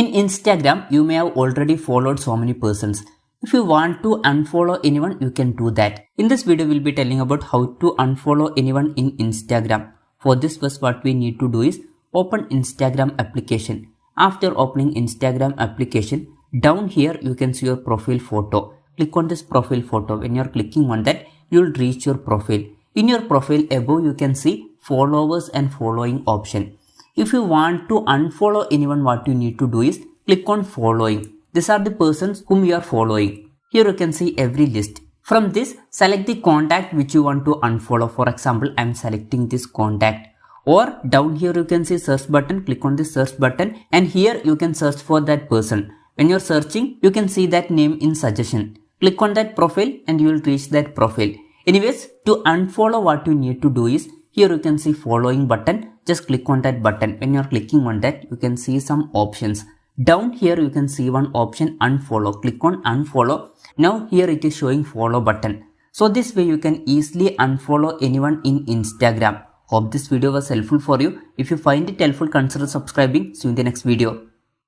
In Instagram, you may have already followed so many persons. If you want to unfollow anyone, you can do that. In this video, we'll be telling about how to unfollow anyone in Instagram. For this, first what we need to do is open Instagram application. After opening Instagram application, down here you can see your profile photo. Click on this profile photo. When you're clicking on that, you'll reach your profile. In your profile above, you can see followers and following option. If you want to unfollow anyone, what you need to do is click on following. These are the persons whom you are following. Here you can see every list. From this, select the contact which you want to unfollow. For example, I am selecting this contact. Or down here you can see search button. Click on the search button and here you can search for that person. When you're searching, you can see that name in suggestion. Click on that profile and you will reach that profile. Anyways, to unfollow, what you need to do is here you can see following button. Just click on that button. When you're clicking on that, you can see some options. Down here you can see one option unfollow. Click on unfollow. Now here it is showing follow button. So this way you can easily unfollow anyone in Instagram. Hope this video was helpful for you. If you find it helpful, consider subscribing. See you in the next video.